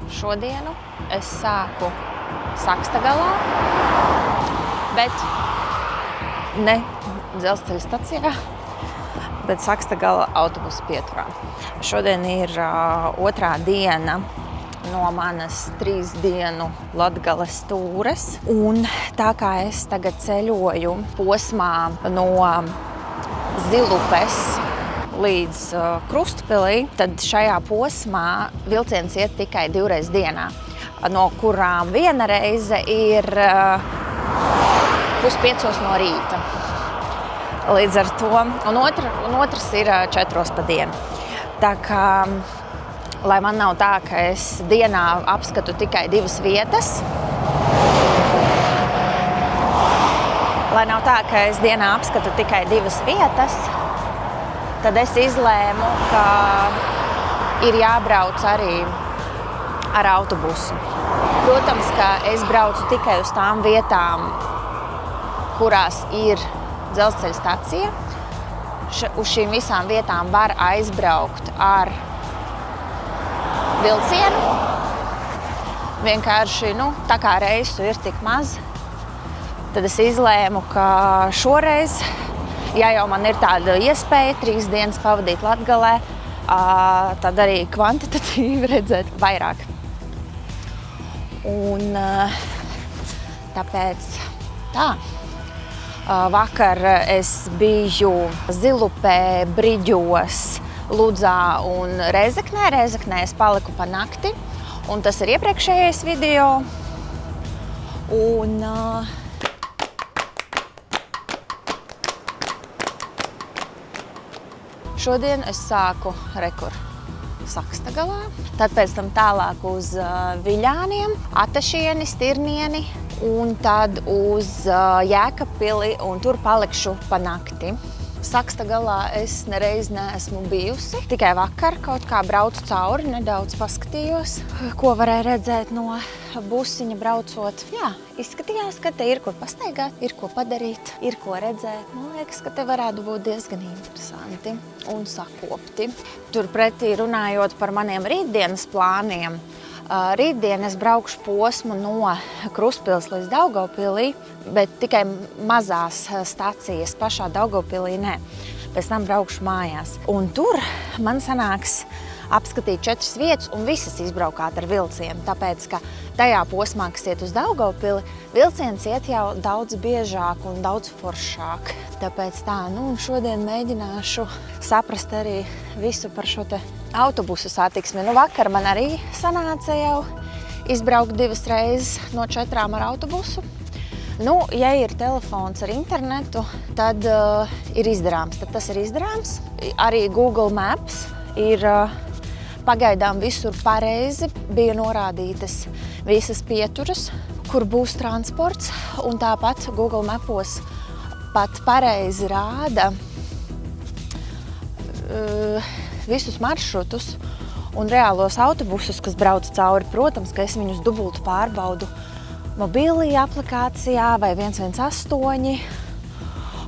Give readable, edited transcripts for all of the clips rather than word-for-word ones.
Šodienu es sāku Sakstagalā, bet ne dzelzceļa stacijā, bet Sakstagala autobusu pieturā. Šodien ir otrā diena no manas 3 dienu Latgales tūres. Un tā kā es tagad ceļoju posmā no Zilupes līdz Krustpilī, tad šajā posmā vilciens iet tikai 2 reizes dienā, no kurām viena reize ir 4:30 no rīta. Līdz ar to, un otrs ir 4 pa dienu. Tā kā, lai man nav tā, ka es dienā apskatu tikai 2 vietas, tad es izlēmu, ka ir jābrauc arī ar autobusu. Protams, ka es braucu tikai uz tām vietām, kurās ir dzelzceļa stacija. Uz šīm visām vietām var aizbraukt ar vilcienu. Vienkārši, tā kā reisu ir tik maz, tad es izlēmu, ka šoreiz, ja jau man ir tāda iespēja 3 dienas pavadīt Latgalē, tad arī kvantitatīvi redzēt vairāk. Un tāpēc tā. Vakar es biju Zilupē, Briģos, Ludzā un Rēzeknē. Rēzeknē es paliku pa nakti, un tas ir iepriekšējais video. Un šodien es sāku Sakstagalā, tad pēc tam tālāk uz Viļāniem, Atašieni, Stirnieni un tad uz Jēkabpili, un tur palikšu pa nakti. Sakstagalā es nereiz neesmu bijusi, tikai vakar kaut kā braucu cauri, nedaudz paskatījos, ko varēja redzēt no busiņa braucot. Jā, izskatījās, ka te ir kur pastaigāt, ir ko padarīt, ir ko redzēt. Man liekas, ka te varētu būt diezgan interesanti un sakopti. Turpretī runājot par maniem rītdienas plāniem, rītdien es braukšu posmu no Krustpils līdz Daugavpilī, bet tikai mazās stacijas, pašā Daugavpilī nē. Pēc tam braukšu mājās. Un tur man sanāks apskatīt 4 vietas un visas izbraukāt ar vilcienu, tāpēc, ka tajā posmā, kas iet uz Daugavpili, vilciens iet jau daudz biežāk un daudz foršāk. Tāpēc tā, un šodien mēģināšu saprast arī visu par šo te autobusu satiksmi. Vakar man arī sanāca jau izbraukt 2 reizes no 4 ar autobusu. Ja ir telefons ar internetu, tad ir izdarāms. Tad tas ir izdarāms. Arī Google Maps ir pagaidām visur pareizi. Bija norādītas visas pieturas, kur būs transports. Un tāpat Google Mapos pat pareizi rāda visus maršrutus un reālos autobusus, kas brauc cauri. Protams, ka es viņus dubultu pārbaudu mobilajā aplikācijā vai 118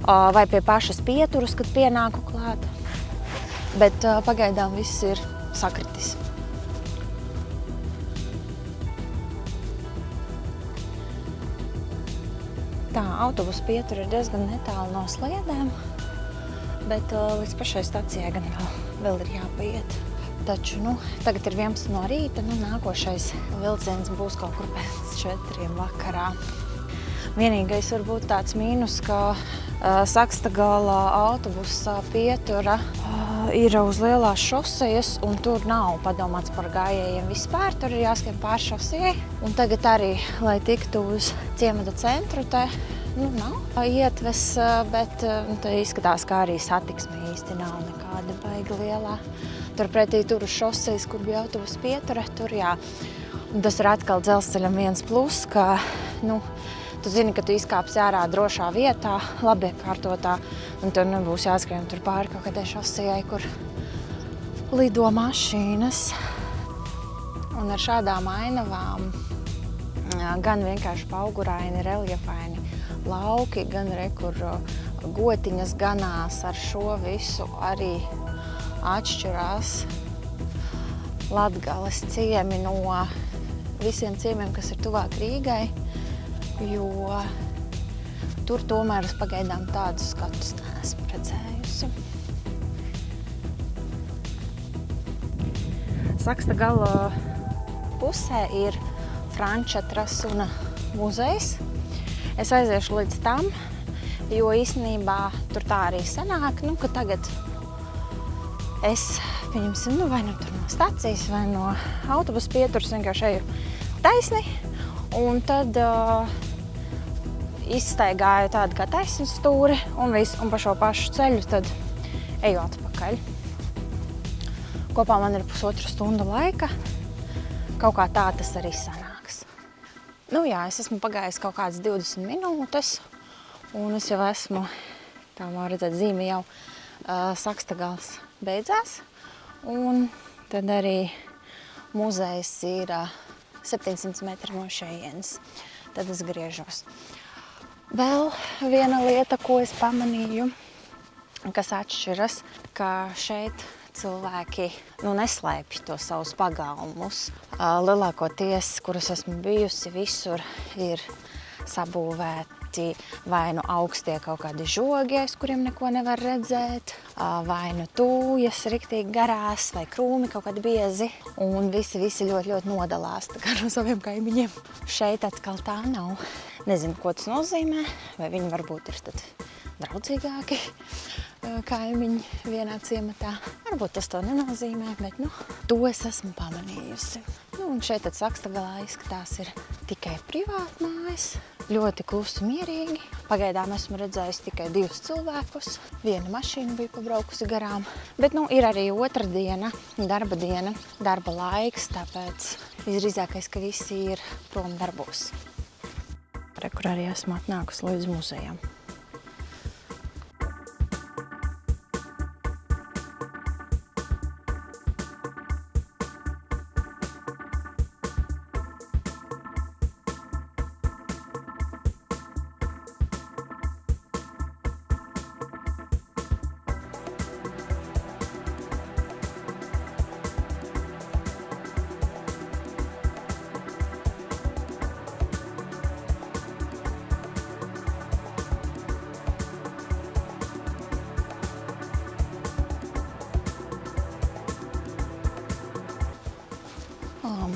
vai pie pašas pieturas, kad pienāku klāt. Bet pagaidām viss ir sakritis. Tā, autobusu pietura ir diezgan netālu no sliedēm, bet līdz pašai stacijai gan vēl ir jāpaiet. Taču, tagad ir 11 no rīta, nākošais vilciens būs kaut kur pēc 4 vakarā. Vienīgais varbūt tāds mīnus, ka Sakstagalā autobusa pietura ir uz lielās šosejas, un tur nav padomāts par gājējiem vispār, tur ir jāskrien pār šosejai. Un tagad arī, lai tiktu uz ciemata centru, te nav ietves, bet te izskatās, kā arī satiksme īsti nav nekāda baigi lielā. Turpretī tur uz šosejas, kur bija autobusa pietura, tur jā. Un tas ir atkal dzelzceļam viens plus, ka, tu zini, ka tu izkāpsi ārā drošā vietā, labi iekārtotā, un tev nebūs jāskrien tur pāri kaut kādai šosejai, kur lido mašīnas. Un ar šādām ainavām gan vienkārši pauguraini, reljefaini lauki, gan kur gotiņas ganās ar šo visu arī atšķirās. Latgales ciemi no visiem ciemiem, kas ir tuvāk Rīgai, jo tur tomēr es pagaidām tādus skatus neesmu redzējusi. Sakstagala pusē ir Franča Trasuna muzejs. Es aiziešu līdz tam, jo īstenībā tur tā arī sanāk, ka tagad es, pieņemsim, vai nu tur no stacijas, vai no autobusa pieturas vienkārši eju taisni, un tad izstaigāju tādu kā taisnu stūri, un pa šo pašu ceļu tad eju atpakaļ. Kopā man ir 1,5 stunda laika, kaut kā tā tas arī sanāks. Jā, es esmu pagājis kaut kādas 20 minūtes, un es jau esmu, tā var redzēt, zīme jau Sakstagals beidzās, un tad arī muzejs ir 700 metri no šejienes. Tad es griežos. Vēl viena lieta, ko es pamanīju, kas atšķiras, ka šeit cilvēki neslēpj to savus pagalmus. Lielākoties, kuras esmu bijusi, visur ir sabūvēti vai nu augstie kaut kādi žogi, aiz kuriem neko nevar redzēt, vai nu tūjas riktīgi garās, vai krūmi kaut kādi biezi. Un visi ļoti nodalās no saviem kaimiņiem. Šeit atkal tā nav. Nezinu, ko tas nozīmē, vai viņi varbūt ir tad draudzīgāki kaimiņi vienā ciematā. Varbūt tas to nenozīmē, bet to es esmu pamanījusi. Un šeit tad Sakstagalā izskatās ir tikai privātmājas, ļoti klusi mierīgi. Pagaidām esmu redzējusi tikai 2 cilvēkus, viena mašīna bija pabraukusi garām. Bet ir arī otra diena, darba laiks, tāpēc visdrīzākais, ka visi ir prom darbos. Kur arī esmu atnākusi līdz muzejam.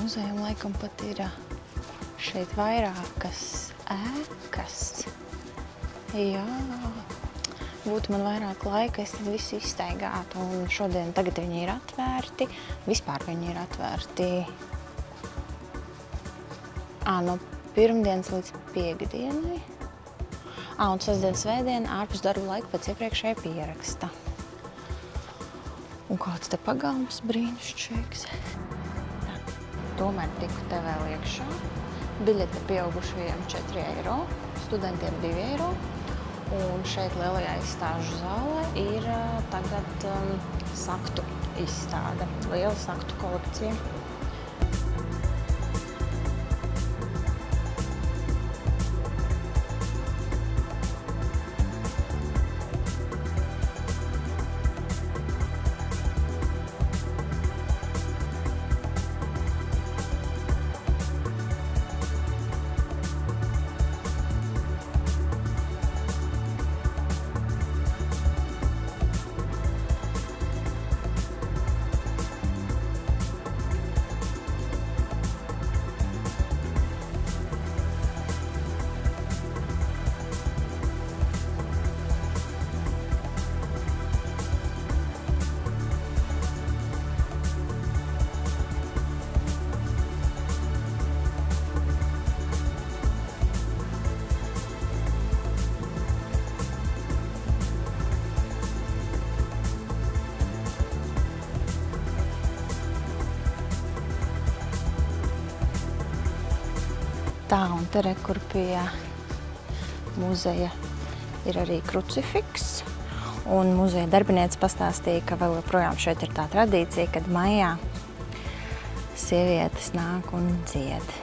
Muzejam laikam pat ir šeit vairākas ēkas. Jā, būtu man vairāk laika, es tad visu izstaigātu, un tagad viņi ir atvērti. Vispār viņi ir atvērti no pirmdienas līdz piektdienai. Un sestdien, svētdien ārpus darba laika pēc iepriekšēja pieraksta. Un kāds te pagalms brīnišķīgs. Tomēr tiku te vēl iekšā. Biļete pieaugušajiem 4 eiro, studentiem 2 eiro. Un šeit lielajā izstāžu zālē ir tagad saktu izstāde. Liela saktu kolekcija. Tā, un te kur pie muzeja ir arī krucifiks. Un muzeja darbiniece pastāstīja, ka vēl joprojām šeit ir tā tradīcija, kad maijā sievietes nāk un dzied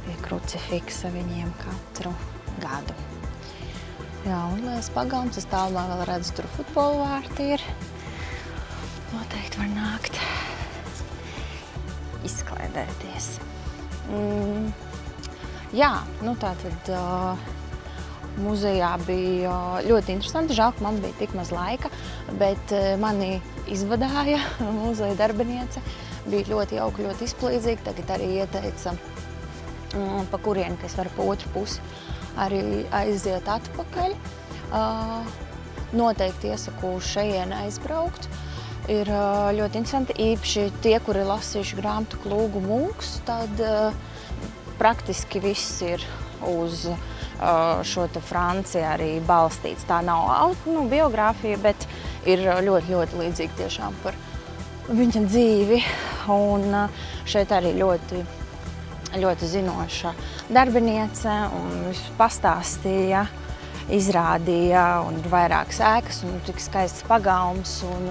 pie krucifiksa viņiem katru gadu. Jā, un liels pagalms, es tālumā vēl redzu, tur futbola vārti ir. Noteikti var nākt izklaidēties. Jā, nu tātad muzejā bija ļoti interesanti. Žēl, ka man bija tik maz laika, bet mani izvadāja muzeja darbiniece. Bija ļoti jauka, ļoti izplīdzīga. Tagad arī ieteica, pa kurieni, ka es varu pa otru pusi arī aiziet atpakaļ. Noteikti iesaku šeit aizbraukt. Ir ļoti interesanti, īpaši tie, kuri lasījuši grāmatu Klūgu Munks, tad praktiski viss ir uz šo te Franciju arī balstīts. Tā nav biogrāfija, bet ir ļoti, ļoti līdzīgi tiešām par viņa dzīvi. Un šeit arī ļoti, ļoti zinoša darbiniece un visu pastāstīja, izrādīja, un ir vairākas ēkas, un tik skaists pagalms, un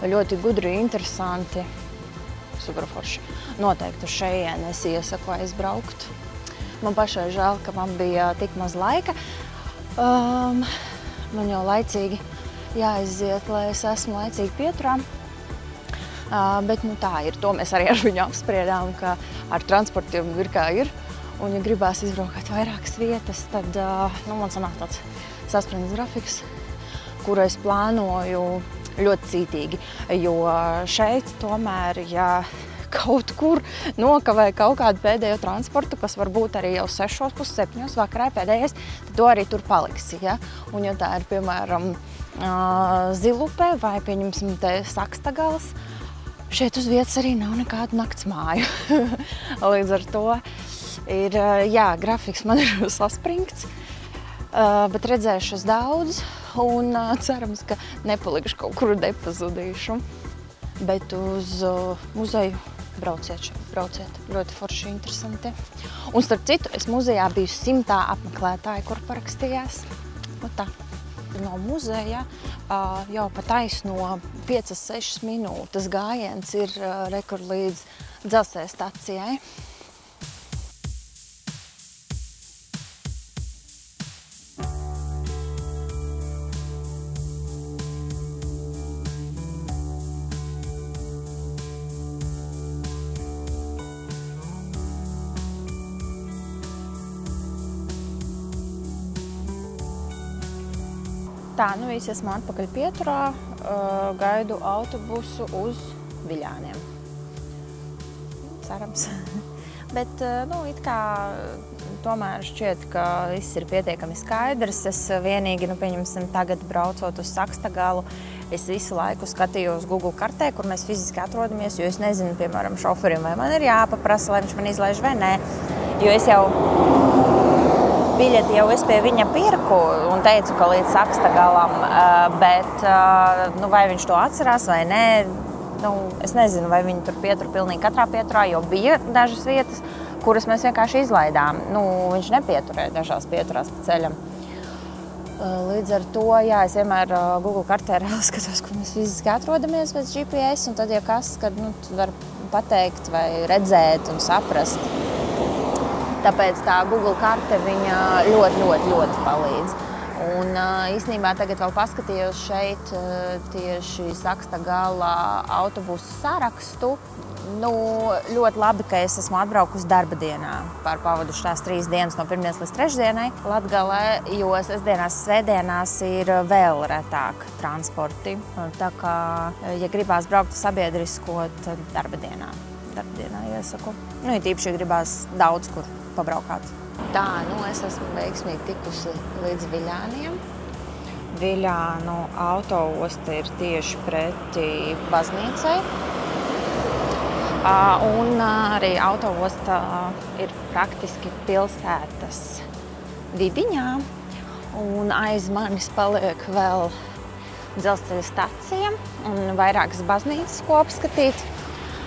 ļoti gudri, interesanti, superforši. Noteikti uz šejieni es iesaku aizbraukt. Man pašai žēl, ka man bija tik maz laika. Man jau laicīgi jāiziet, lai es esmu laicīgi pieturā. Bet nu tā ir, to mēs arī ar viņu apspriedām, ka ar transportiem ir kā ir. Un, ja gribās izbraukāt vairākas vietas, tad man sanāk tāds saspringts grafiks, kuru es plānoju ļoti cītīgi. Jo šeit tomēr, ja kaut kur nokavē kaut kādu pēdējo transportu, kas varbūt arī jau 6, 7 vakarā pēdējais, tad to arī tur paliksi. Ja? Un, ja tā ir, piemēram, Zilupē vai, pieņemsim, te Sakstagals, šeit uz vietas arī nav nekādu naktsmāju. Līdz ar to ir, jā, grafiks man ir saspringts, bet redzēšu es daudz un cerams, ka nepalikšu kaut kur depazudīšu. Bet uz muzeju brauciet. Ļoti forši, interesanti. Un starp citu, es muzejā biju 100. apmeklētāji, kur parakstījās. Tā. No muzeja jau pa taisno 5-6 minūtes gājiens ir rekur līdz dzelzceļa stacijai. Tā, nu visi esmu atpakaļ pieturā, gaidu autobusu uz Viļāniem. Cerams. Bet, nu, it kā tomēr šķiet, ka viss ir pietiekami skaidrs. Es vienīgi, nu, pieņemsim, tagad braucot uz Sakstagalu, es visu laiku skatījos Google kartē, kur mēs fiziski atrodamies, jo es nezinu, piemēram, šoferim, vai man ir jāpaprasa, lai viņš man izlaiž vai nē. Jo es jau biļeti jau es pie viņa pirku un teicu, ka līdz Sakstagalam, bet nu, vai viņš to atcerās vai nē, nu, es nezinu, vai viņi tur pietur pilnīgi katrā pieturā, jo bija dažas vietas, kuras mēs vienkārši izlaidām. Nu, viņš nepieturēja dažās pieturās pa ceļam. Līdz ar to, jā, es vienmēr Google kartē skatos, kur mēs fiziski atrodamies pēc GPS, un tad, ja kas, kad nu, tu var pateikt vai redzēt un saprast. Tāpēc tā Google karte viņa ļoti palīdz. Un īstenībā tagad vēl paskatījos šeit tieši Sakstagala autobusu sarakstu. Nu, ļoti labi, ka es esmu atbraukusi darba dienā. Pavaduši tās 3 dienas no 1. līdz 3. Latgalē, jo sestdienās, svētdienās ir vēl retāk transporti. Tā kā, ja gribās braukt sabiedrisko, tad darba dienā iesaku. Nu, tīpaši, ja gribās daudz kur pabraukāt. Tā, nu es esmu veiksmīgi tikusi līdz Viļāniem. Viļānu autoosta ir tieši pretī baznīcai. Un arī autoosta ir praktiski pilsētas vidiņā. Un aiz manis paliek vēl dzelzceļa stacija un vairākas baznīcas, ko apskatīt.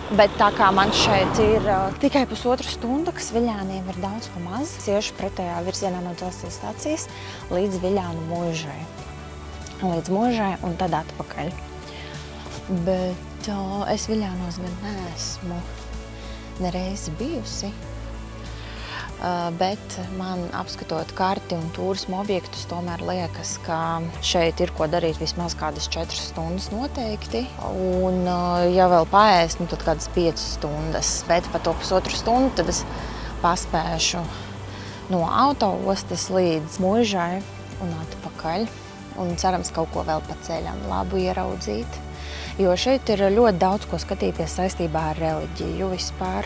Bet tā kā man šeit ir tikai pusotru stundu, kas Viļāniem ir daudz pa maz, iešu pretējā virzienā no dzelzceļa stācijas līdz Viļānu mūžai. Līdz mūžai un tad atpakaļ. Bet es Viļānos gan neesmu nereizi bijusi. bet man apskatot karti un turismu objektus, tomēr liekas, ka šeit ir ko darīt vismaz kādas 4 stundas noteikti. Un, ja vēl paēst, tad kādas 5 stundas. Bet pa to pusotru stundu tad es paspēšu no autoostas līdz Muižai un atpakaļ. Un cerams kaut ko vēl pa ceļam labu ieraudzīt. Jo šeit ir ļoti daudz ko skatīties saistībā ar reliģiju vispār.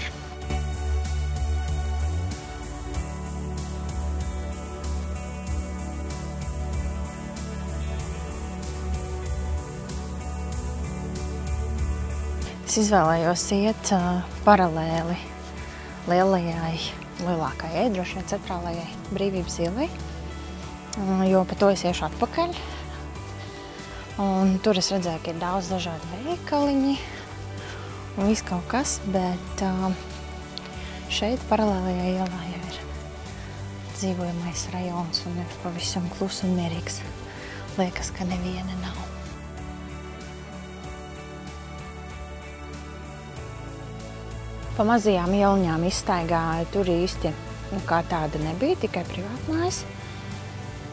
Es izvēlējos iet paralēli lielākajai, droši vien centrālajai Brīvības ielai, jo pa to es iešu atpakaļ. Un tur es redzēju, ka ir daudz dažādi veikaliņi un viss kaut kas, bet šeit paralēlajā ielā jau ir dzīvojamais rajons un ir pavisam klus un mierīgs. Liekas, ka neviena nav. Pa mazajām ieliņām izstaigāju, tur īsti kā tāda nebija, tikai privātmājas.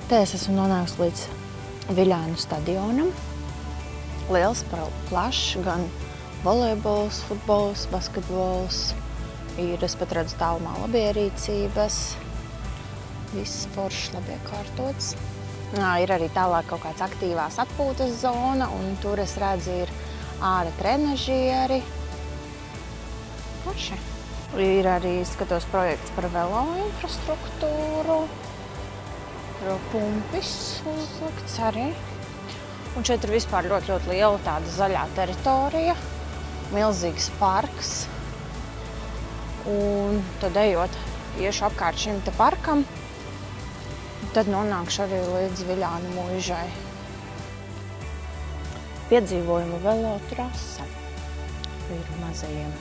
Te es esmu nonākusi līdz Viļānu stadionam. Liels, plašs, gan volejbols, futbols, basketbols. Es pat redzu tālumā labierīcības. Viss foršs, labi iekārtots. Ir arī tālāk kaut kāds aktīvās atpūtas zona, un tur es redzu ir āra trenažieri. Ir arī, skatos, projekts par velo infrastruktūru. Pumpis uzlikts arī. Un šeit ir vispār ļoti liela tāda zaļā teritorija. Milzīgs parks. Un tad ejot, iešu apkārt šim te parkam. Tad nonākšu arī līdz Viļānu Muižai. Piedzīvojuma velotrase ir mazajiem.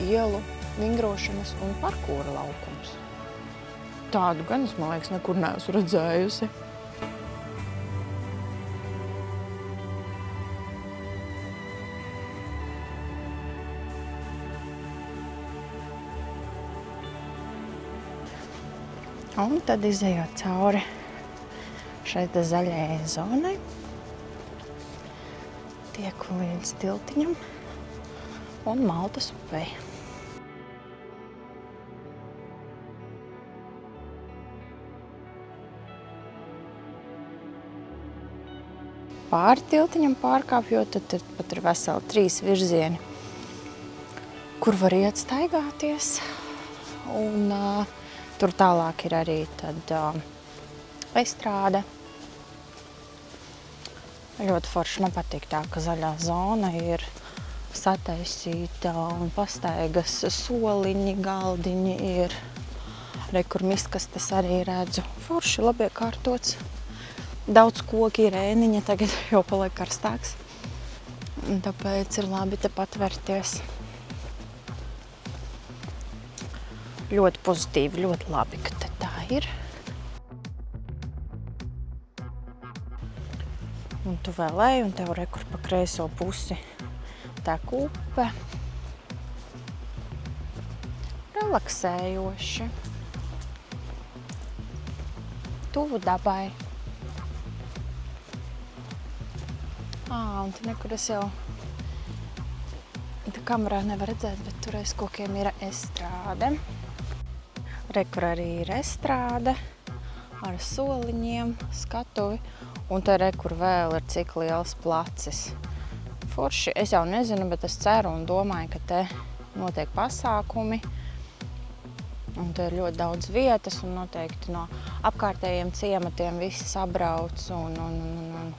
Ielu vingrošanas un parkūra laukums. Tādu gan es, man liekas, nekur neesmu redzējusi. Un tad izejot cauri šeit zaļajai zonai, tieku līdz tiltiņam un Maltas upei. Pāri tiltiņam pārkāpjot, tad pat ir veseli 3 virzieni, kur var iet staigāties. Un tur tālāk ir arī tad estrāde. Ļoti forši, man patīk tā, ka zaļā zona ir sataisīta un pastaigas soliņi, galdiņi ir. Kur miskastes arī redzu. Forši, labi iekārtots. Daudz koki ir ēniņa, tagad jau paliek karstāks. Tāpēc ir labi te patvērties. Ļoti pozitīvi, ļoti labi, ka te tā ir. Un tu vēl ej, un tev rekur pa kreiso pusi tek upe. Relaksējoši. Tuvu dabai. Un te nekur es jau kamerā nevar redzēt, bet tur aiz kokiem ir estrāde. Rekur arī ir estrāde ar soliņiem, skatuvi. Un te rekur vēl ir cik liels placis. Forši, es jau nezinu, bet es ceru un domāju, ka te notiek pasākumi. Un te ir ļoti daudz vietas un noteikti no apkārtējiem ciematiem visi sabrauc un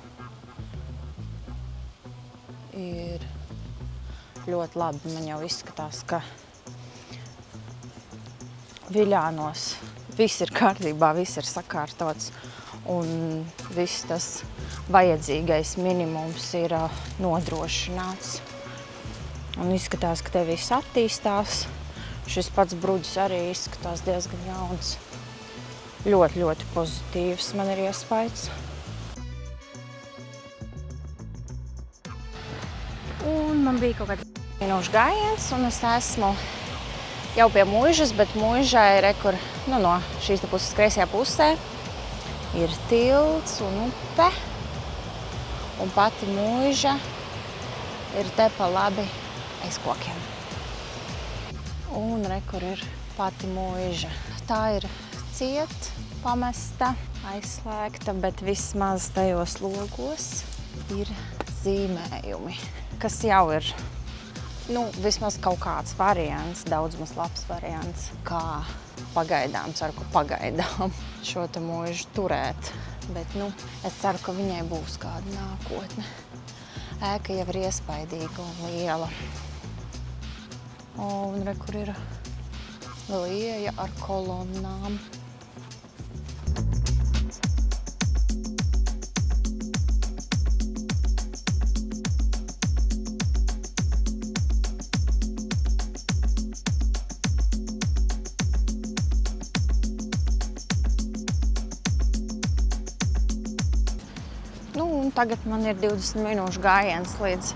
ir ļoti labi. Man jau izskatās, ka Viļānos viss ir kārtībā, viss ir sakārtots un viss tas vajadzīgais minimums ir nodrošināts. Un izskatās, ka te viss attīstās. Šis pats bruģis arī izskatās diezgan jauns. ļoti, ļoti pozitīvs man ir iespējas. Un man bija kaut kāds minūšu gājiens, un es esmu jau pie muižas, bet muižai rekur, no šīs puses kreisajā pusē ir tilts un upe, un pati muiža ir te pa labi aiz kokiem. Un rekur ir pati muiža. Tā ir ciet, pamesta, aizslēgta, bet vismaz tajos logos ir zīmējumi, kas jau ir vismaz kaut kāds variants, daudz maz labs variants, kā pagaidām, ceru, ka pagaidām šo te muižu turēt. Bet, es ceru, ka viņai būs kāda nākotne. Ēka jau ir iespaidīga un liela. Un re, kur ir vēl ieeja ar kolonnām. Tagad man ir 20 minūšu gājiens līdz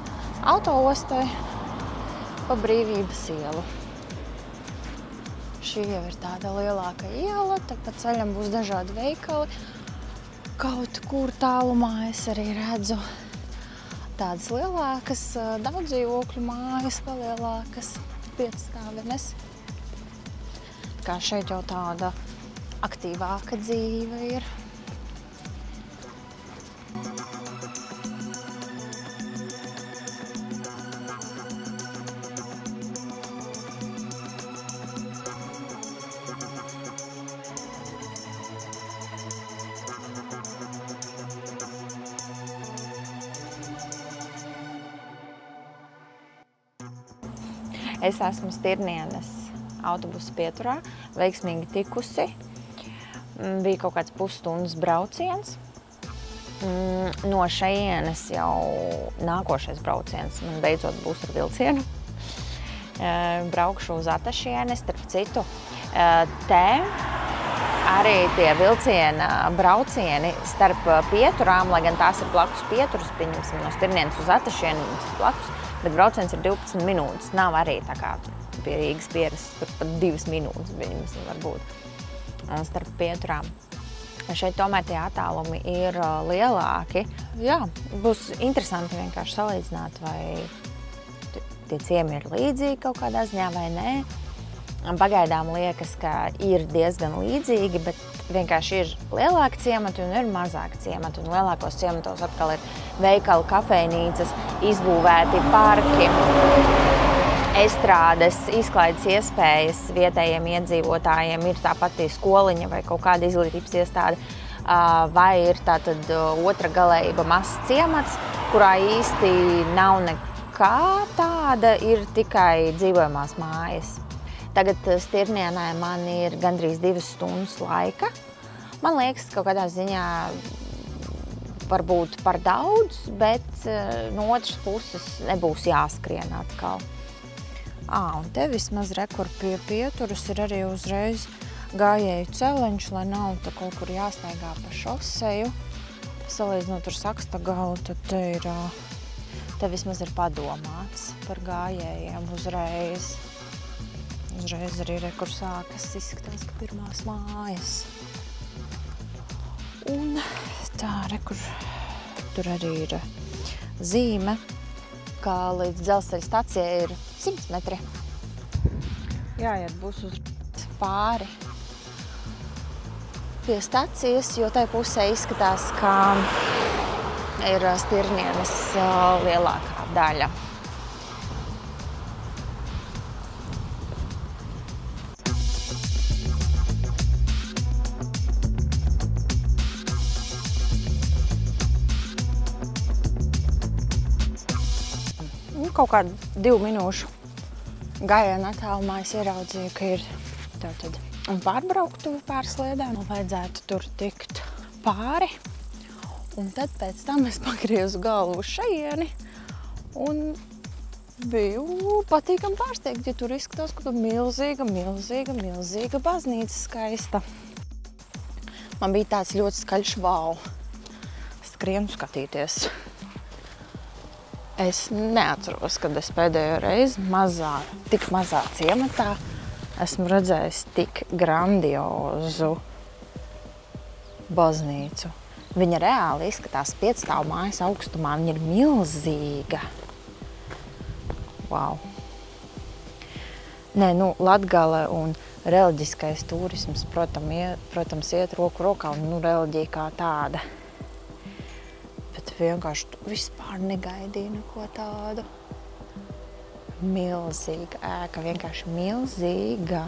autoostai pa Brīvības ielu. Šī jau ir tāda lielāka iela, tad pa ceļam būs dažādi veikali. Kaut kur tālumā es arī redzu tādas lielākas, daudz dzīvokļu mājas, vēl lielākas, 5-stāvenes. Kā šeit jau tāda aktīvāka dzīve ir. Es esmu Stirnienes autobusu pieturā, veiksmīgi tikusi. Bija kaut kāds pusstundas brauciens. No šejienes jau nākošais brauciens man beidzot būs ar vilcienu. Braukšu uz Atašieni, starp citu. Te arī tie vilciena braucieni starp pieturām, lai gan tās ir blakus pieturas, pieņemsim no Stirnienes uz Atašieni, blakus. Bet brauciens ir 12 minūtes. Nav arī tā kā pie Rīgas pieras, tur pat 2 minūtes viņas var būt starp pieturām. Šeit tomēr tie attālumi ir lielāki. Jā, būs interesanti vienkārši salīdzināt, vai tie ciemi ir līdzīgi kaut kādā ziņā vai nē. Pagaidām liekas, ka ir diezgan līdzīgi, bet vienkārši ir lielāki ciemati un ir mazāki ciemati. Un lielākos ciematos atkal ir veikali, kafejnīcas, izbūvēti parki, estrādes, izklaides iespējas vietējiem iedzīvotājiem, ir tā pati skoliņa vai kaut kāda izglītības iestāde, vai ir tātad otra galējība mazs ciemats, kurā īsti nav nekā tāda, ir tikai dzīvojamās mājas. Tagad Stirnienai man ir gandrīz 2 stundas laika. Man liekas, kaut kādā ziņā varbūt par daudz, bet no otras puses nebūs jāskrien atkal. Un te vismaz rekur pie pieturas ir arī uzreiz gājēju celeņš, lai nav tā kaut kur jāstaigā pa šoseju. Salīdzinot ar Sakstagalu, tad te vismaz ir padomāts par gājējiem uzreiz. Uzreiz arī rekur sākas, izskatās, ka pirmās mājas. Un tā, rekur, tur arī ir zīme, ka līdz dzelzceļa stacijai ir 100 metri. Jāiet būs uz pāri pie stacijas, jo tai pusē izskatās, ka ir Stirnienes lielākā daļa. Kaut kādu 2 minūšu gājienu attālumā es ieraudzīju, ka ir tātad pārbrauktuve pār sliedēm. Vajadzētu tur tikt pāri. Un tad pēc tam es pagriezu galvu uz šajieni un biju patīkami pārsteigta, ja tur izskatās, ka milzīga baznīca skaista. Man bija tāds ļoti skaļš vau. Skrienu skatīties. Es neatceros, kad es pēdējo reizi tik mazā ciematā esmu redzējis tik grandiozu baznīcu. Viņa reāli izskatās 5 stāvu mājas augstumā. Viņa ir milzīga. Wow. Nē, Latgale un reliģiskais turisms, protams, iet roku rokā un reliģija kā tāda. Bet vienkārši tu vispār negaidīji neko tādu. Milzīga ēka, vienkārši milzīga.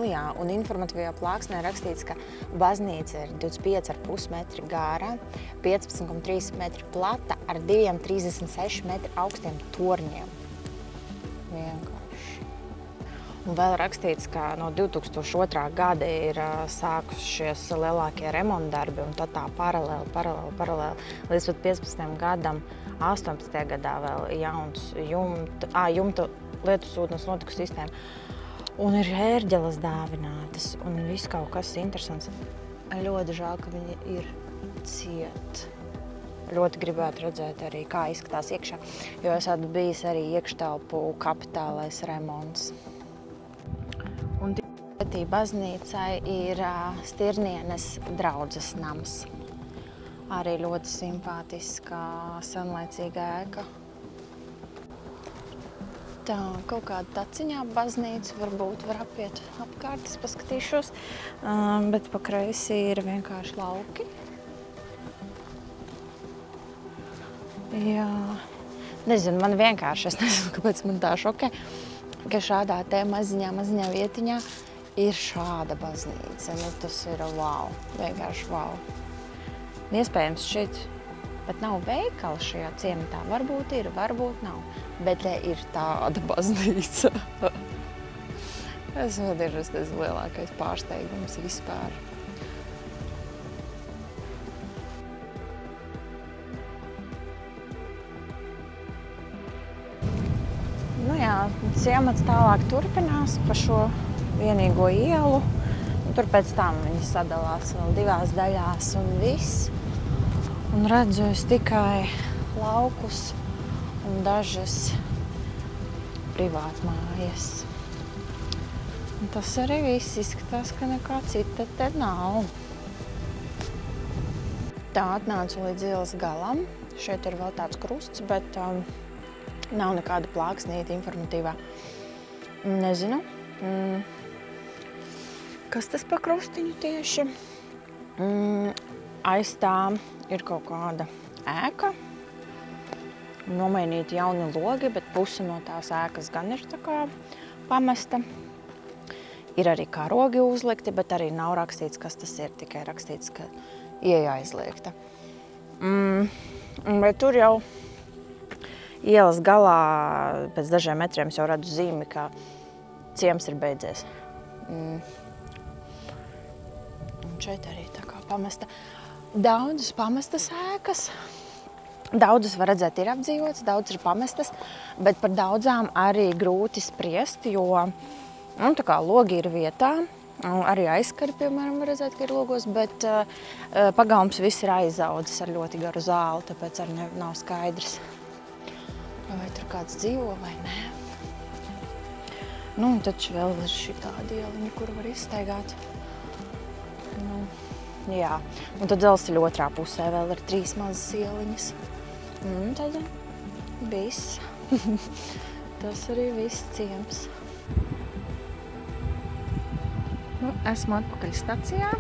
Jā, un informatīvajā plāksnē rakstīts, ka baznīca ir 25,5 metri gārā, 15,3 metri plata ar 2,36 metri augstiem torņiem. Vienkārši. Un vēl rakstīts, ka no 2002. gada ir sākušies lielākie remontdarbi, un tad tā paralēli. Līdz pat 15. gadam, 18. gadā vēl jauns jumta lietusūdens notiku sistēma. Un ir ērģeles dāvinātas, un viss kaut kas interesants. Ļoti žēl, ka viņi ir ciet. Ļoti gribētu redzēt arī, kā izskatās iekšā, jo esat bijis arī iekštelpu kapitālais remonts. Un pretī baznīcai ir Stirnienes draudzes nams. Arī ļoti simpātiska, senlaicīga ēka. Tā, kaut kāda taciņā baznīca varbūt var apiet apkārt, es paskatīšos, bet pa kreisi ir vienkārši lauki. Jā, nezinu, man vienkārši, es nezinu, kāpēc man tā šokē, ka šādā te maziņā vietiņā ir šāda baznīca. Tas ir wow, vienkārši wow. Iespējams šeit pat nav veikala šajā ciematā. Varbūt ir, varbūt nav. Bet te ir tāda baznīca. Tas man ir tas lielākais pārsteigums vispār. Jā, ciemats tālāk turpinās pa šo vienīgo ielu. Tur pēc tam viņi sadalās vēl 2 daļās un viss. Un redzu es tikai laukus un dažas privātmājas. Un tas arī viss izskatās, ka nekā cita te nav. Tā atnācu līdz ielas galam. Šeit ir vēl tāds krusts, bet nav nekāda plāksnīta informatīvā. Nezinu, kas tas pa krustiņu tieši. Aiz tā ir kaut kāda ēka, nomainīti jauni logi, bet puse no tās ēkas gan ir tā kā pamesta. Ir arī karogi uzlikti, bet arī nav rakstīts, kas tas ir, tikai rakstīts, ka ieeja aizliegta. Bet tur jau ielas galā pēc dažiem metriem jau redzu zīmi, ka ciems ir beidzies. Un šeit arī tā kā pamesta. Daudzas pamestas ēkas. Daudzas, var redzēt, ir apdzīvotas, daudzas ir pamestas, bet par daudzām arī grūti spriest, jo tā kā logi ir vietā, arī aizskari, piemēram, var redzēt, ka ir logos, bet pagalms viss ir aizaudzis ar ļoti garu zāli, tāpēc arī nav skaidrs, vai tur kāds dzīvo vai nē. Un taču vēl ir šī tāda ieliņa, kuru var izstaigāt. Jā, un tad dzelzceļa otrā pusē vēl ir 3 mazas ieliņas. Un tad viss. Tas arī viss ciems. Esmu atpakaļ stacijā.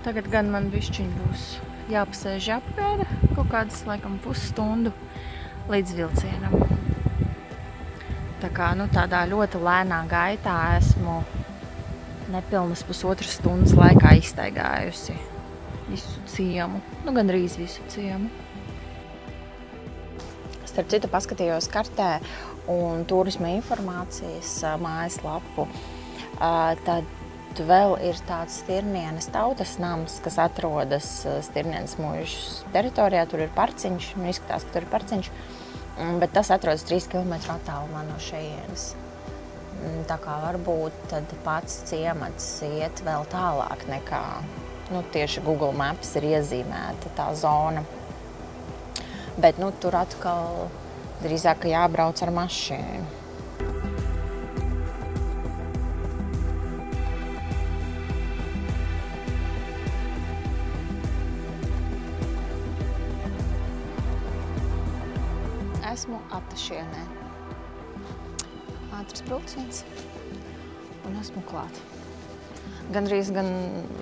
Tagad gan man bišķiņ būs jāpasēž apkārt, kaut kādas, laikam, pusstundu līdz vilcienam. Tā kā, tādā ļoti lēnā gaitā esmu nepilnas pusotras stundas laikā izstaigājusi visu ciemu, gandrīz visu ciemu. Starp citu, paskatījos kartē un turisma informācijas mājaslapu, tad vēl ir tāds Stirnienes tautas nams, kas atrodas Stirnienes mūžas teritorijā. Tur ir parciņš, izskatās, ka tur ir parciņš, bet tas atrodas 3 km attālumā no šejienes. Tā kā varbūt tad pats ciemats iet vēl tālāk nekā tieši Google Maps ir iezīmēta tā zona. Bet tur atkal drīzāk jābrauc ar mašīnu. Esmu Atašienē. Ātrs brauciens un esmu klāt. Gandrīz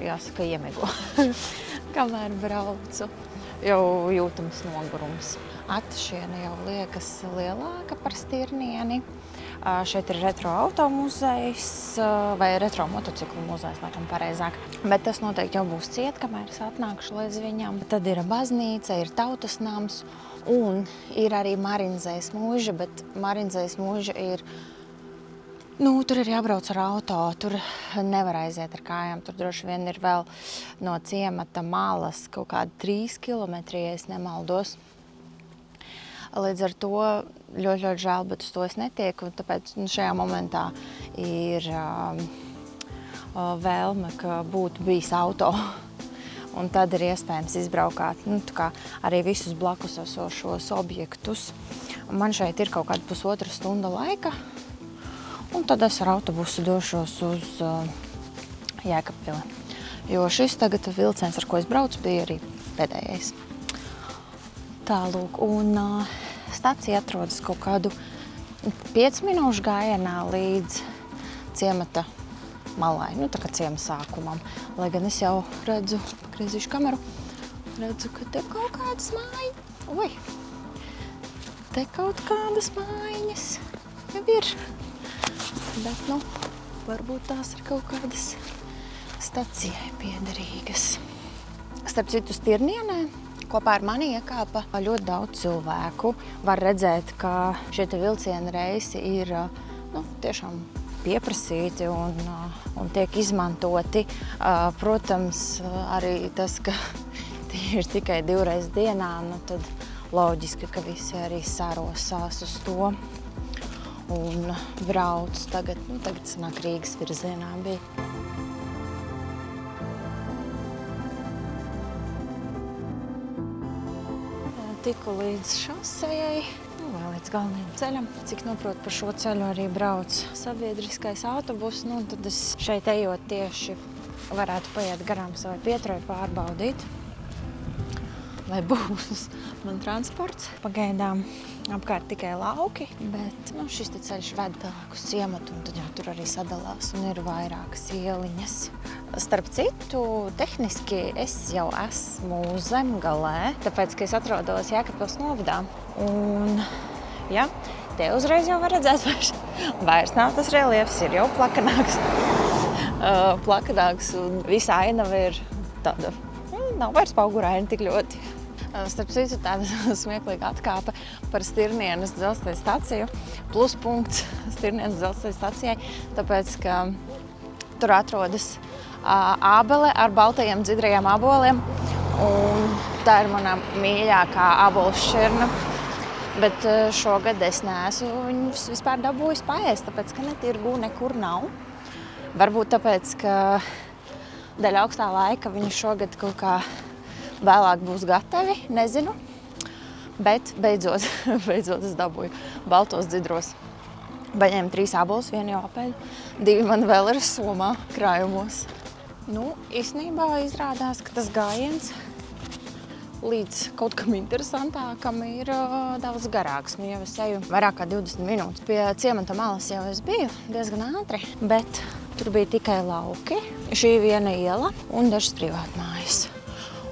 jāsaka iemigo, kamēr braucu. Jau jūtams nogurums. Atašiene jau liekas lielāka par Stirnieni. Šeit ir retro auto muzejs, vai retro motociklu muzejs, laikam pareizāk. Bet tas noteikti jau būs ciet, kamēr es atnākšu līdz viņam. Tad ir baznīca, ir tautas nams un ir arī Marinzejas mūža, bet Marinzejas mūža ir, tur ir jābrauc ar auto, tur nevar aiziet ar kājām. Tur droši vien ir vēl no ciemata malas kaut kādi 3 kilometri, ja es nemaldos. Līdz ar to ļoti žēl, bet uz to es netieku, tāpēc šajā momentā ir vēlme, ka būtu bijis auto. Un tad ir iespējams izbraukāt arī visus blakus esošos objektus. Man šeit ir kaut kāda 1,5 stunda laika, un tad es ar autobusu došos uz Jēkabpili. Jo šis tagad vilciens, ar ko es braucu, bija arī pēdējais. Tālūk, un stacija atrodas kaut kādu 5 minūšu gājienā līdz ciemata malai, tā kā ciema sākumam. Lai gan es jau redzu, pagriezīšu kameru, redzu, ka te kaut kādas mājiņas, te kaut kādas mājiņas jau ir. Bet, varbūt tās ir kaut kādas stacijai piederīgas. Starp citu, Stirnienē kopā ar mani iekāpa ļoti daudz cilvēku. Var redzēt, ka šie vilciena reisi ir tiešām pieprasīti un tiek izmantoti. Protams, arī tas, ka tie ir tikai 2 reizes dienā, tad loģiski, ka visi arī sarosās uz to un brauc. Tagad sanāk Rīgas virzienā bija. Tiku līdz šosejai, vai līdz galvenajam ceļam. Cik noprotu, par šo ceļu arī brauc sabiedriskais autobus, tad es šeit ejot tieši varētu paiet garām savai Pietrai pārbaudīt, vai būs man transports. Pagaidām apkārt tikai lauki, bet šis ceļš ved tālāk uz ciematu, un tad jau tur arī sadalās un ir vairākas ieliņas. Starp citu, tehniski es jau esmu Zemgalē, tāpēc, ka es atrodos Jēkabpils novadā. Un, te uzreiz jau var redzēt, vairs nav tas reliefs, ir jau plakanāks. Plakanāks un visa ainava ir tāda, nav vairs pauguraina tik ļoti. Starp citu, tāda smieklīga atkāpe par Stirnienes dzelzceļa staciju. Pluspunkts Stirnienes dzelzceļa stacijai, tāpēc, ka tur atrodas ābele ar baltajiem dzidrajiem āboliem. Un tā ir mana mīļākā ābolu šķirne. Bet šogad es neesmu viņus vispār dabūjis paēst, tāpēc, ka tirgū nekur nav. Varbūt tāpēc, ka dēļ augstā laika viņi šogad kaut kā vēlāk būs gatavi, nezinu. Bet beidzot es dabūju baltos dzidros. Paņēmu 3 ābolus, 1 jau apeļu, 2 man vēl ir somā krājumos. Īstenībā izrādās, ka tas gājiens līdz kaut kam interesantākam ir daudz garāks. Jau es eju vairāk kā 20 minūtes. Pie ciemata malas jau es biju diezgan ātri, bet tur bija tikai lauki, šī viena iela un dažas privātmājas.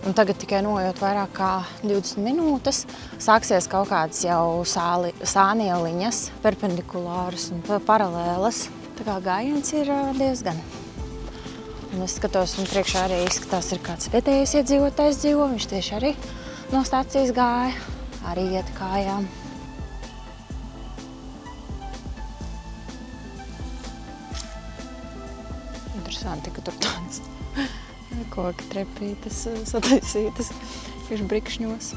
Un tagad tikai noiet vairāk kā 20 minūtes, sāksies kaut kādas jau sānieliņas, perpendikulāras un paralēlas. Tā kā gājiens ir diezgan. Un es skatos, un priekšā arī izskatās, ir kāds vietējais iedzīvotājs dzīvo. Viņš tieši arī no stācijas gāja, arī iet kājām. Interesanti, ka tur tādas koka trepītes sataisītas iš brikšņos.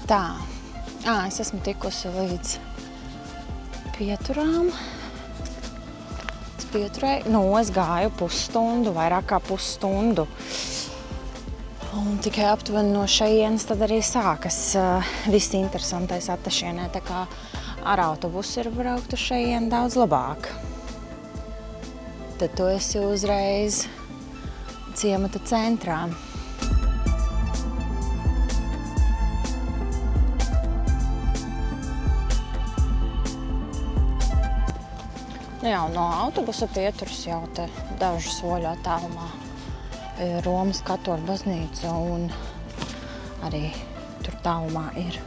Tā, es esmu tikusi līdz pieturām. pieturē, es gāju pusstundu, vairāk kā pusstundu. Un tikai aptuveni no šejienes tad arī sākas viss interesantais Atašienē, tā kā ar autobusu ir braukt uz šejienu daudz labāk. Tad tu esi uzreiz ciemata centrā. Jā, no autobusa pieturas jau te dažu soļu attālumā Romas katoļu baznīca un arī tur tālumā ir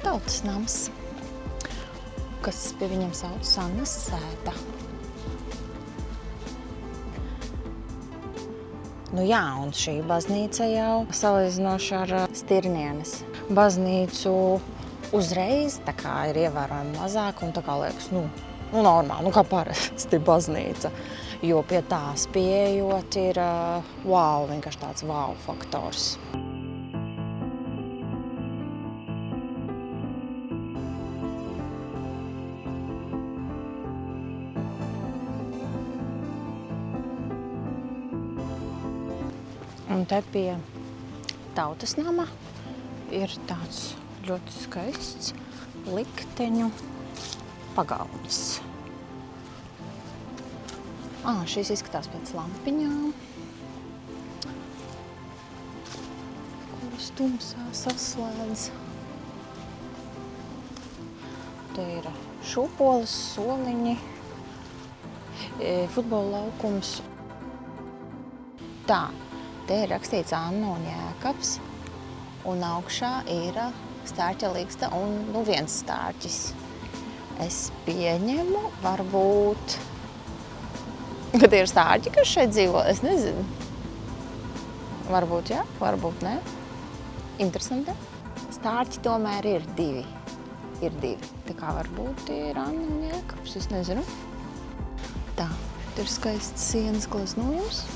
tautas nams, kas pie viņiem sauc Sannas sēta. Jā, un šī baznīca jau salīdzinoši ar Stirnienes baznīcu uzreiz tā kā ir ievērojami mazāk un tā kā liekas, normāli, kā parasti baznīca, jo pie tās pieejot ir vienkārši tāds wow faktors. Un te pie tautas nama ir tāds ļoti skaists likteņu pagalms. Šīs izskatās pēc lampiņām, kuras tumsā saslēdz. Te ir šūpoles, soliņi, futbola laukums. Te ir rakstīts Anna un Jēkabs, un augšā ir stārķa liksta un viens stārķis. Es pieņemu, varbūt, ka tie ir stārķi, kas šeit dzīvo, es nezinu. Varbūt jā, varbūt nē. Interesanti. Stārķi tomēr ir divi. Tā kā varbūt ir Anna un Jēkabs, es nezinu. Tā, ir skaists sienas gleznojums.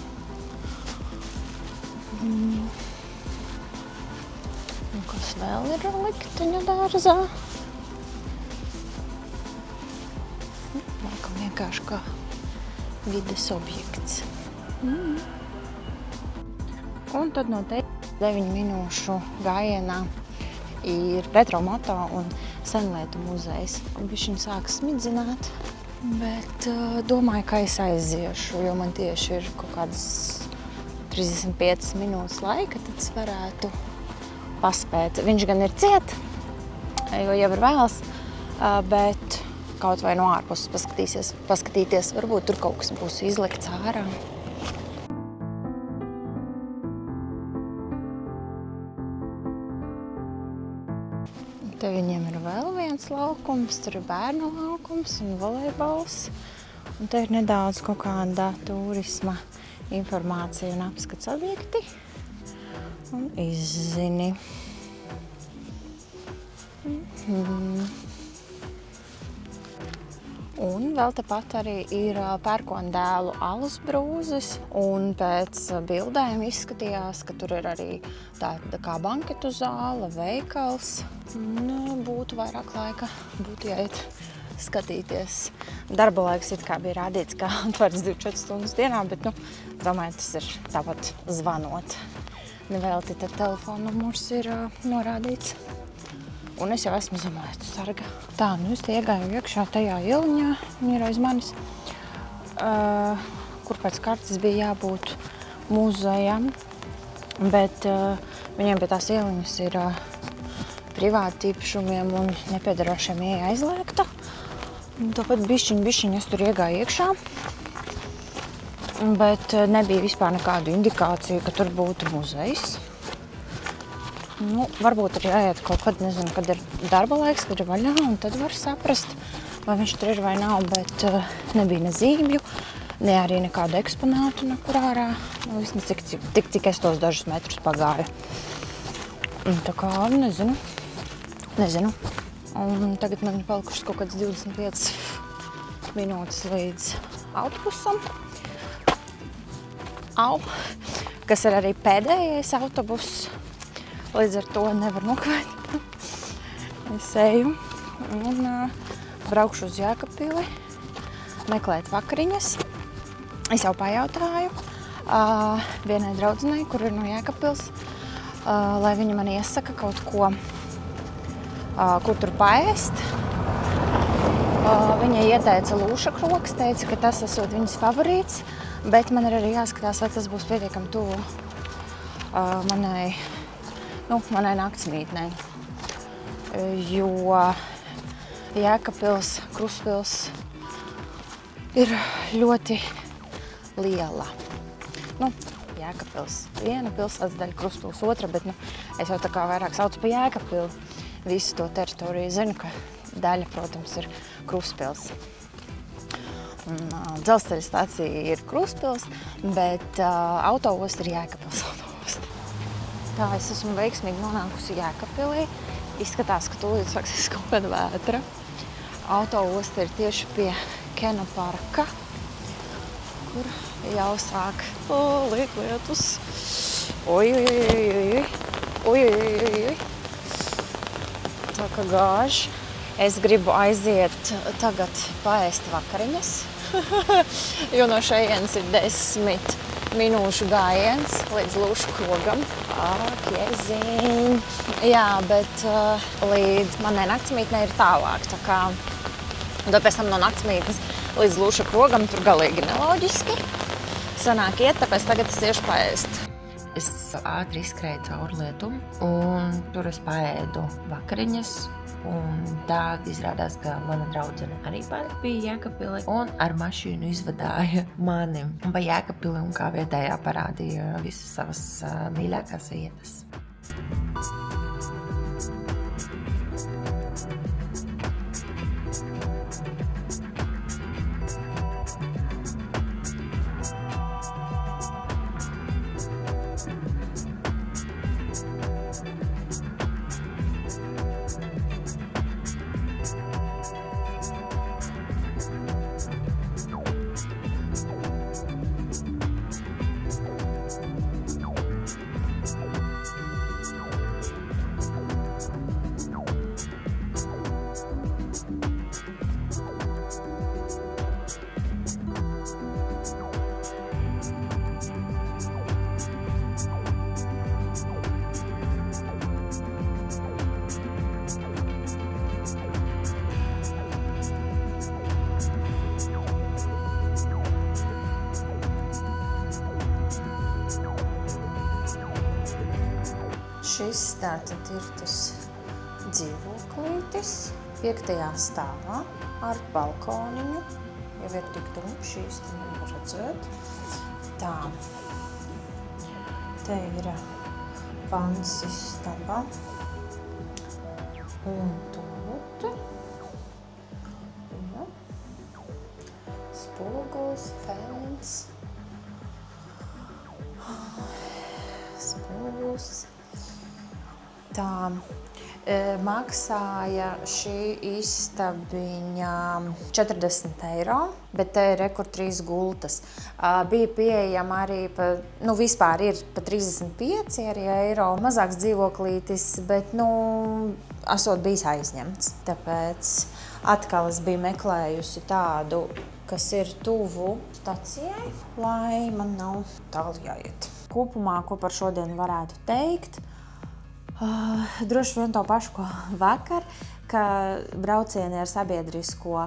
Un kas vēl ir likteņa dārzā? Laikam vienkārši kā vides objekts. Un tad no te 9 minūšu gājienā ir Retro Moto un senlietu muzejs. Bišķiņ sāk smidzināt, bet domāju, ka es aiziešu, jo man tieši ir kaut kādas 35 minūtes laika, tad es varētu paspēt. Viņš gan ir ciet, jo jau ir vēls, bet kaut vai no ārpuses paskatīties, varbūt tur kaut kas būs izlikts ārā. Te viņiem ir vēl viens laukums, tur ir bērnu laukums un volejbols. Un te ir nedaudz kaut kāda turisma informācija un apskats objekti un izzini. Un vēl tepat arī ir pērkondēlu alus brūzes, un pēc bildēm izskatījās, ka tur ir arī tāda kā banketu zāle, veikals. Būtu vairāk laika, būtu jāiet skatīties. Darba laiks it kā bija rādīts, kā atvērs 24 stundas dienā, bet, domāju, tas ir tāpat zvanot. Nevelti tad telefona numurs ir norādīts. Un es jau esmu Zemlietu sarga. Tā, es te iegāju iekšā tajā ieliņā, viņa ir aiz manis, kur pēc kartes bija jābūt muzejam, bet viņiem pie tās ieliņas ir privāti īpašumiem un nepiedarošiem ieeja aizliegta. Tāpat bišķiņ es tur iegāju iekšā, bet nebija vispār nekādu indikāciju, ka tur būtu muzejs. Varbūt ir jāiet kaut kad, nezinu, kad ir darba laiks, kad ir vaļā, un tad var saprast, vai viņš tur ir vai nav, bet nebija ne zīmju, ne arī nekādu eksponātu nekur ārā. Vismaz tik, cik es tos dažus metrus pagāju. Tā kā, nezinu. Un tagad man ir palikušas kaut kāds 25 minūtes līdz autobusam. Kas ir arī pēdējais autobuss. Līdz ar to nevar nokavēt. Es eju un braukšu uz Jēkabpili, meklēt vakariņas. Es jau pajautāju vienai draudzenei, kur ir no Jēkabpils, lai viņa man iesaka kaut ko, kur tur paēst. Viņa ieteica lūša krogs, teica, ka tas esot viņas favorīts, bet man ir arī jāskatās, vai tas būs pietiekami tuvu manai naktsmītnei. Jo Jēkabpils, Krustpils ir ļoti liela. Jēkabpils viena pilsētas daļa, Krustpils otra, bet es jau tā kā vairāk saucu pa Jēkabpili. Visu to teritoriju zinu, ka daļa, protams, ir Krustpils. Dzelzceļa stacija ir Krustpils, bet autoosta ir Jēkabpils autoosta. Tā, es esmu veiksmīgi nonākusi Jēkabpilī. Izskatās, ka tūlīt sāksies kaut kāda vētra. Autoosta ir tieši pie Kena parka, kur jau sāk liek lietus. Oi. Tā kā gāž. Es gribu aiziet tagad paēst vakariņas, jo no šejienes ir 10 minūšu gājiens līdz lūšu krogam. Ak, jeziņ. Jā, bet līdz manai naktsmītnei ir tālāk, tā kā tad pēc tam no naktsmītnes līdz lūša krogam tur galīgi neloģiski. Sanāk iet, tāpēc tagad es iešu paēst. Es ātri izskrēju cauri lietumu, un tur es paēdu vakariņas. Un tā izrādās, ka mana draudzene arī bija Jēkabpilī un ar mašīnu izvadāja mani pa Jēkabpili un kā vietējā parādīja visas savas mīļākās vietas. Šis tātad ir tas dzīvoklītis 5. stāvā ar balkoniņu. Jau ir tik tumšs, īsti nevar redzēt. Tā. Te ir vannas istaba un tualete. Ja. Spogulis, fēns. Spogulis. Tā maksāja šī istabiņa 40 eiro, bet te ir rekur 3 gultas. Bija pieejama arī vispār ir pa 35 arī eiro. Mazāks dzīvoklītis, bet, esot bijis aizņemts. Tāpēc atkal es biju meklējusi tādu, kas ir tuvu stacijai, lai man nav tālu jāiet. Kopumā, ko par šodien varētu teikt, droši vien to pašu, ko vakar, ka braucieni ar sabiedrisko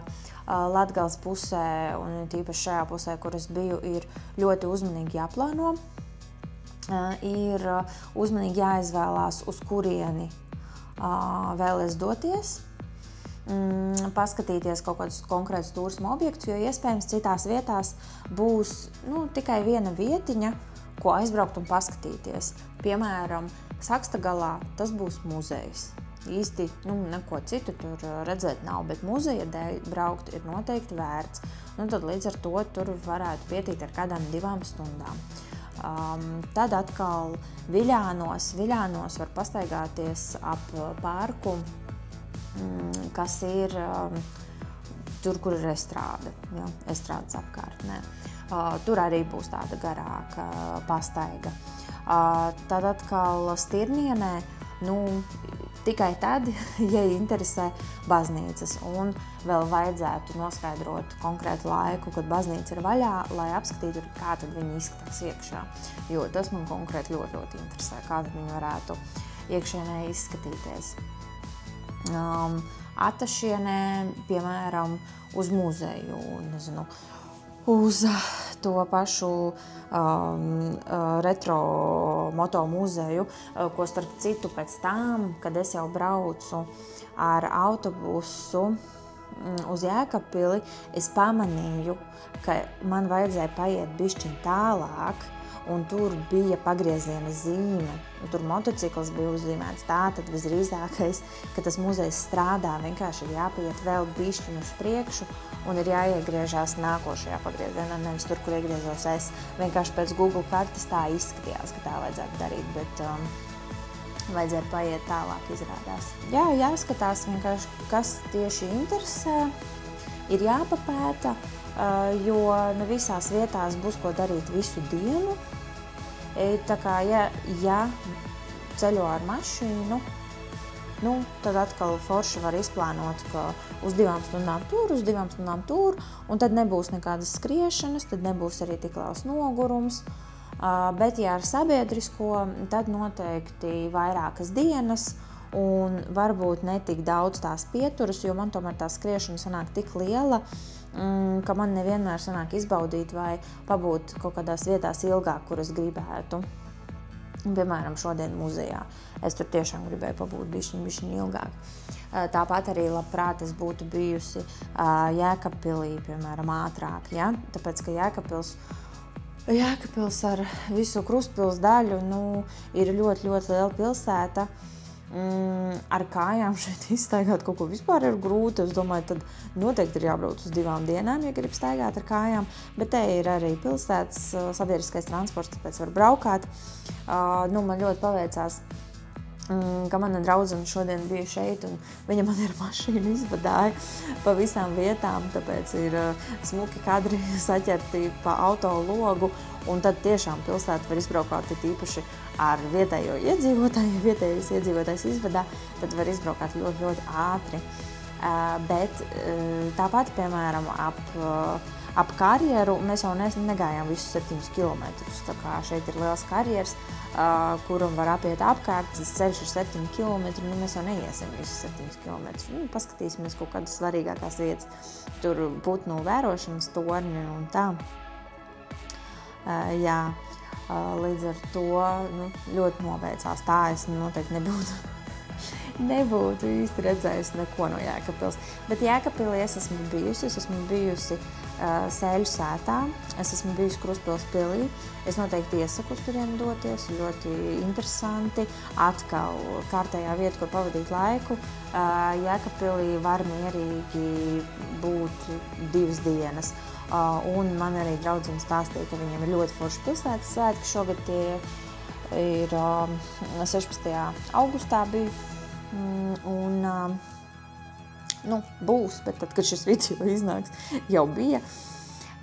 Latgales pusē, un tīpaši šajā pusē, kur es biju, ir ļoti uzmanīgi jāplāno. Ir uzmanīgi jāizvēlās, uz kurieni vēlies doties, paskatīties kaut kādus konkrētus turisma objektus, jo iespējams citās vietās būs tikai viena vietiņa, ko aizbraukt un paskatīties. Piemēram, Sakstagalā tas būs muzejs. Īsti neko citu tur redzēt nav, bet muzeja dēļ braukt ir noteikti vērts. Tad līdz ar to tur varētu pietikt ar kādām 2 stundām. Tad atkal Viļānos var pastaigāties ap parku, kas ir tur, kur ir estrāde, estrādes apkārtnē. Tur arī būs tāda garāka pastaiga. Tad atkal Stirnienē tikai tad, ja interesē baznīcas, un vēl vajadzētu noskaidrot konkrētu laiku, kad baznīca ir vaļā, lai apskatītu, kā tad viņi izskatās iekšā. Jo tas man konkrēti ļoti interesē, kā tad viņi varētu iekšienē izskatīties. Atašienē, piemēram, uz muzeju, uz to pašu retro moto muzeju, ko starp citu pēc tam, kad es jau braucu ar autobusu uz Jēkabpili, es pamanīju, ka man vajadzēja paiet bišķiņ tālāk, un tur bija pagrieziena zīme. Tur motocikls bija uzzīmēts tā, tad visdrīzākais, ka tas muzejs strādā, vienkārši ir jāpaiet vēl bišķiņu uz priekšu un ir jāiegriežās nākošajā pagriezienā, nevis tur, kur iegriezos es. Vienkārši pēc Google kartes tā izskatījās, ka tā vajadzētu darīt, bet vajadzēja paiet tālāk, izrādās. Jā, jāskatās vienkārši, kas tieši interesē, ir jāpapēta, jo ne visās vietās būs ko darīt visu dienu. Tā kā, ja ceļo ar mašīnu, tad atkal forši var izplānot, ka uz 2 stundām tur, uz 2 stundām tur, un tad nebūs nekādas skriešanas, tad nebūs arī tik liels nogurums. Bet, ja ar sabiedrisko, tad noteikti vairākas dienas, un varbūt ne tik daudz tās pieturas, jo man tomēr tā skriešana sanāk tik liela, ka man nevienmēr sanāk izbaudīt vai pabūt kaut kādās vietās ilgāk, kuras gribētu. Piemēram, šodien muzejā. Es tur tiešām gribēju pabūt bišķiņ ilgāk. Tāpat arī labprāt es būtu bijusi Jēkabpilī, piemēram, ātrāk, ja? Tāpēc, ka Jēkabpils ar visu Krustpils daļu, ir ļoti liela pilsēta. Ar kājām šeit izstaigāt kaut ko vispār ir grūti. Es domāju, tad noteikti ir jābrauc uz 2 dienām, ja grib staigāt ar kājām. Bet te ir arī pilsētas sabiedriskais transports, tāpēc var braukāt. Man ļoti paveicās, ka mana draudzene šodien bija šeit, un viņa man ar mašīnu izvadāja pa visām vietām, tāpēc ir smuki kadri saķerti pa auto logu, un tad tiešām pilsētu var izbraukāt īpaši ar vietējo iedzīvotāju. Ja vietējais iedzīvotājs izvadā, tad var izbraukāt ļoti ātri. Bet tāpat, piemēram, ap karjeru mēs jau negājām visus 7 kilometrus. Tā kā šeit ir liels karjers, kuram var apiet apkārt, tas ceļš ir 7 kilometri, mēs jau neiesim visus 7 kilometrus. Paskatīsimies kaut kādas svarīgākās vietas, tur putnu vērošanas torņi un tā. Jā, līdz ar to ļoti noveicās. Tā es noteikti nebūtu īsti redzējusi neko no Jēkabpils. Bet Jēkabpilī es esmu bijusi Sēļu sētā, es esmu bijusi Krustpils pilī. Es noteikti iesaku uz turieni doties, ļoti interesanti. Atkal kārtējā vieta, kur pavadīt laiku. Jēkabpilī var mierīgi būt 2 dienas. Un man arī draudzene stāstīja, ka viņiem ir ļoti forši pilsētas svētki. Šogad tie ir 16. augustā bija. Būs, bet tad, kad šis video iznāks, jau bija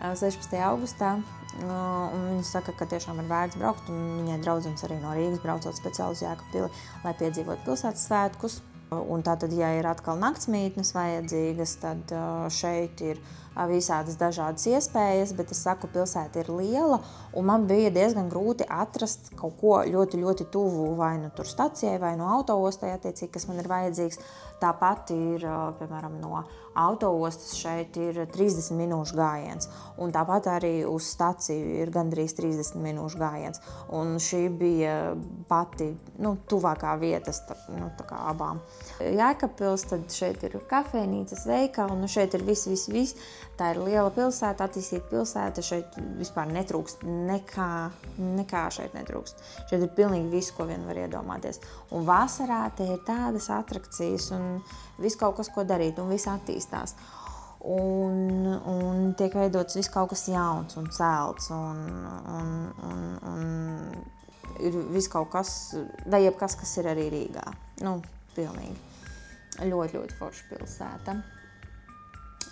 16. augustā. Un viņi saka, ka tiešām ir vērts braukt, un viņai draudzenes arī no Rīgas braucot speciāli uz Jēkabpili, lai piedzīvotu pilsētas svētkus. Un tātad, ja ir atkal naktsmītnes vajadzīgas, tad šeit ir visādas dažādas iespējas, bet es saku, pilsēta ir liela, un man bija diezgan grūti atrast kaut ko ļoti tuvu vai nu tur stacijai, vai no autoostai attiecīgi, kas man ir vajadzīgs. Tāpat ir, piemēram, no autoostas šeit ir 30 minūšu gājiens, un tāpat arī uz staciju ir gandrīz 30 minūšu gājiens. Un šī bija pati tuvākā vieta tā kā abām. Jēkabpils, tad šeit ir kafejnīcas, veikali, šeit ir viss. Tā ir liela pilsēta, attīstīta pilsēta, šeit vispār netrūkst, nekā šeit netrūkst. Šeit ir pilnīgi viss, ko vien var iedomāties. Un vasarā te ir tādas atrakcijas un viss kaut kas, ko darīt, un viss attīstās. Un tiek veidots viss kaut kas jauns un celts, un ir viss kaut kas, vai jebkas, kas ir arī Rīgā. Pilnīgi. Ļoti forša pilsēta.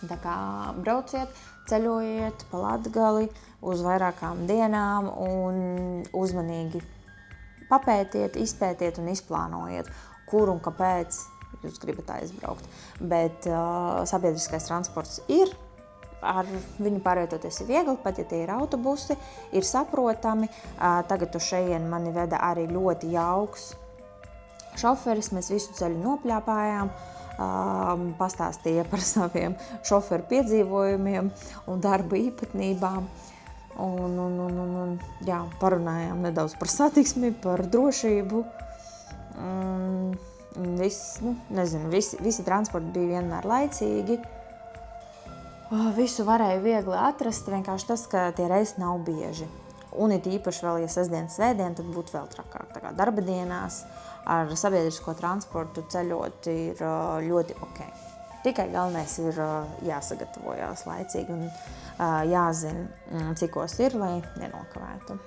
Tā kā brauciet, ceļojiet pa Latgali uz vairākām dienām un uzmanīgi papētiet, izpētiet un izplānojiet, kur un kāpēc jūs gribat aizbraukt. Bet sabiedriskais transports ir, ar viņu pārvietoties ir viegli, pat ja tie ir autobusi, ir saprotami. Tagad uz šejieni mani veda arī ļoti jauks šoferis, mēs visu ceļu nopļāpājām, pastāstīja par saviem šoferu piedzīvojumiem un darba īpatnībām. Jā, parunājām nedaudz par satiksmi, par drošību. Visi transporti bija vienmēr laicīgi. Visu varēja viegli atrast, vienkārši tas, ka tie reisi nav bieži. Un it īpaši vēl, ja sestdien, svētdien, tad būtu vēl trakāk. Tā kā darba dienās ar sabiedrisko transportu ceļot ir ļoti ok. Tikai galvenais ir jāsagatavojās laicīgi un jāzina, cikos ir, lai nenokavētu.